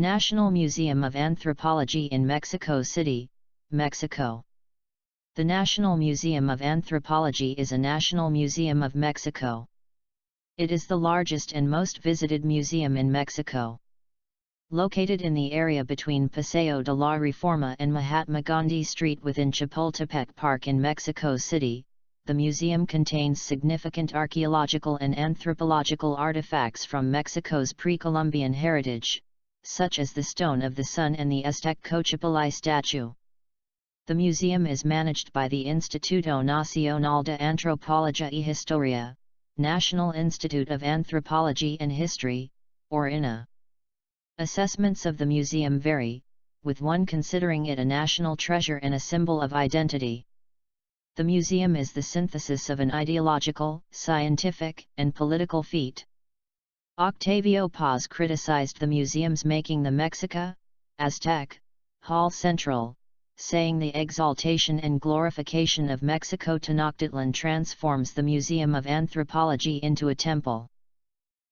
National Museum of Anthropology in Mexico City, Mexico. The National Museum of Anthropology is a national museum of Mexico. It is the largest and most visited museum in Mexico. Located in the area between Paseo de la Reforma and Mahatma Gandhi Street within Chapultepec Park in Mexico City, the museum contains significant archaeological and anthropological artifacts from Mexico's pre-Columbian heritage, such as the Stone of the Sun and the Aztec Xochipilli statue. The museum is managed by the Instituto Nacional de Antropología y Historia, National Institute of Anthropology and History, or INAH. Assessments of the museum vary, with one considering it a national treasure and a symbol of identity. The museum is the synthesis of an ideological, scientific, and political feat. Octavio Paz criticized the museum's making the Mexica, Aztec, Hall central, saying the exaltation and glorification of Mexico-Tenochtitlan transforms the Museum of Anthropology into a temple.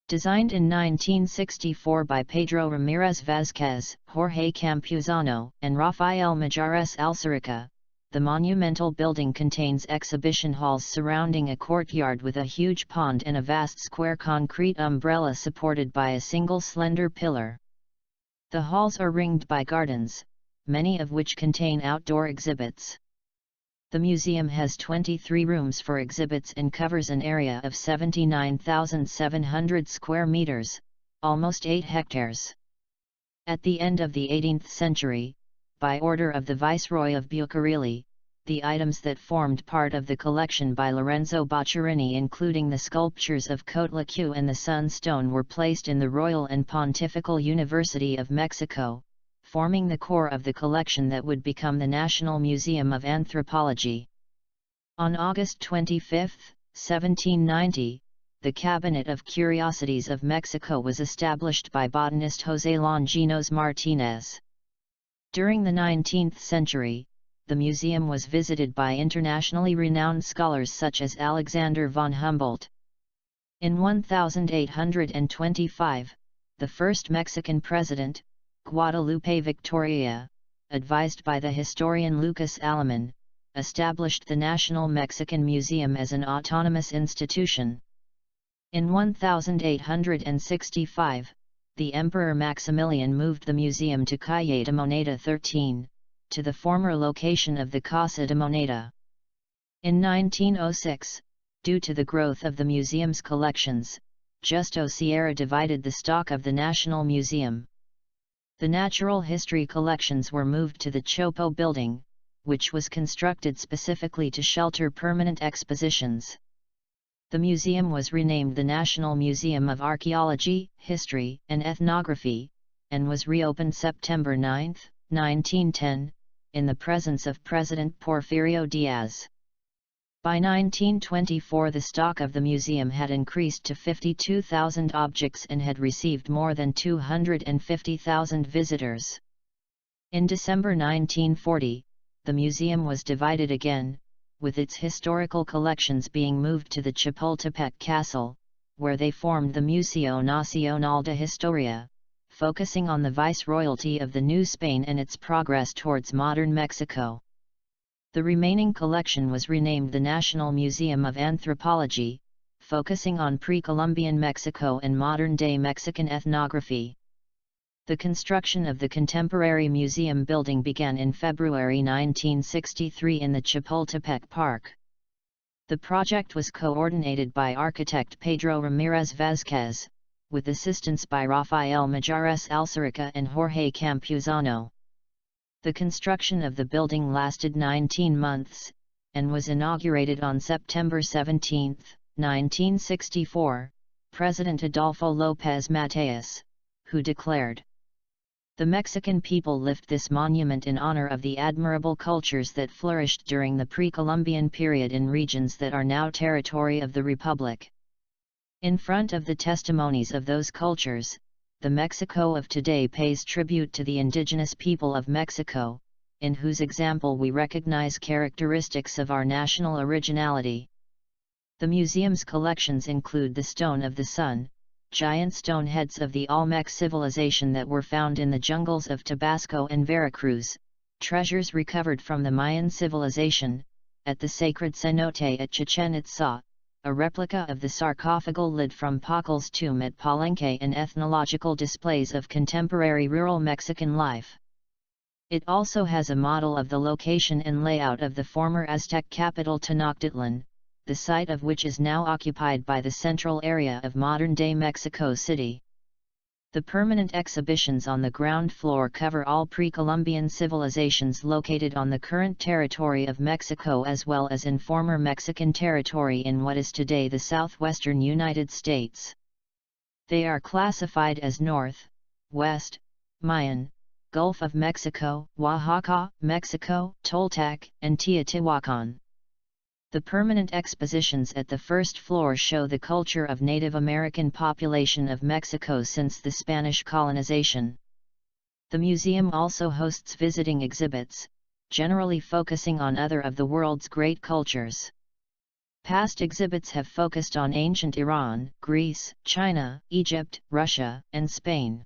Designed in 1964 by Pedro Ramirez Vázquez, Jorge Campuzano, and Rafael Majares Alcerica, the monumental building contains exhibition halls surrounding a courtyard with a huge pond and a vast square concrete umbrella supported by a single slender pillar. The halls are ringed by gardens, many of which contain outdoor exhibits. The museum has 23 rooms for exhibits and covers an area of 79,700 square meters, almost 8 hectares. At the end of the 18th century, by order of the Viceroy of Bucareli, the items that formed part of the collection by Lorenzo Boccherini, including the sculptures of Coatlicue and the Sunstone, were placed in the Royal and Pontifical University of Mexico, forming the core of the collection that would become the National Museum of Anthropology. On August 25, 1790, the Cabinet of Curiosities of Mexico was established by botanist José Longinos Martínez. During the 19th century, the museum was visited by internationally renowned scholars such as Alexander von Humboldt. In 1825, the first Mexican president, Guadalupe Victoria, advised by the historian Lucas Alaman, established the National Mexican Museum as an autonomous institution. In 1865, the Emperor Maximilian moved the museum to Calle de Moneda 13, to the former location of the Casa de Moneda. In 1906, due to the growth of the museum's collections, Justo Sierra divided the stock of the National Museum. The natural history collections were moved to the Chopo building, which was constructed specifically to shelter permanent expositions. The museum was renamed the National Museum of Archaeology, History, and Ethnography, and was reopened September 9, 1910, in the presence of President Porfirio Diaz. By 1924 the stock of the museum had increased to 52,000 objects and had received more than 250,000 visitors. In December 1940, the museum was divided again, with its historical collections being moved to the Chapultepec Castle, where they formed the Museo Nacional de Historia, focusing on the viceroyalty of the New Spain and its progress towards modern Mexico. The remaining collection was renamed the National Museum of Anthropology, focusing on pre-Columbian Mexico and modern-day Mexican ethnography. The construction of the contemporary museum building began in February 1963 in the Chapultepec Park. The project was coordinated by architect Pedro Ramirez Vázquez, with assistance by Rafael Majares Alcerica and Jorge Campuzano. The construction of the building lasted 19 months, and was inaugurated on September 17, 1964, President Adolfo López Mateos, who declared, "The Mexican people lift this monument in honor of the admirable cultures that flourished during the pre-Columbian period in regions that are now territory of the Republic. In front of the testimonies of those cultures, the Mexico of today pays tribute to the indigenous people of Mexico, in whose example we recognize characteristics of our national originality." The museum's collections include the Stone of the Sun, giant stone heads of the Olmec civilization that were found in the jungles of Tabasco and Veracruz, treasures recovered from the Mayan civilization, at the sacred cenote at Chichen Itza, a replica of the sarcophagal lid from Pacal's tomb at Palenque, and ethnological displays of contemporary rural Mexican life. It also has a model of the location and layout of the former Aztec capital Tenochtitlan, the site of which is now occupied by the central area of modern-day Mexico City. The permanent exhibitions on the ground floor cover all pre-Columbian civilizations located on the current territory of Mexico as well as in former Mexican territory in what is today the southwestern United States. They are classified as North, West, Mayan, Gulf of Mexico, Oaxaca, Mexico, Toltec, and Teotihuacan. The permanent expositions at the first floor show the culture of Native American population of Mexico since the Spanish colonization. The museum also hosts visiting exhibits, generally focusing on other of the world's great cultures. Past exhibits have focused on ancient Iran, Greece, China, Egypt, Russia, and Spain.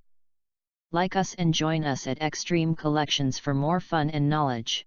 Like us and join us at Extreme Collections for more fun and knowledge.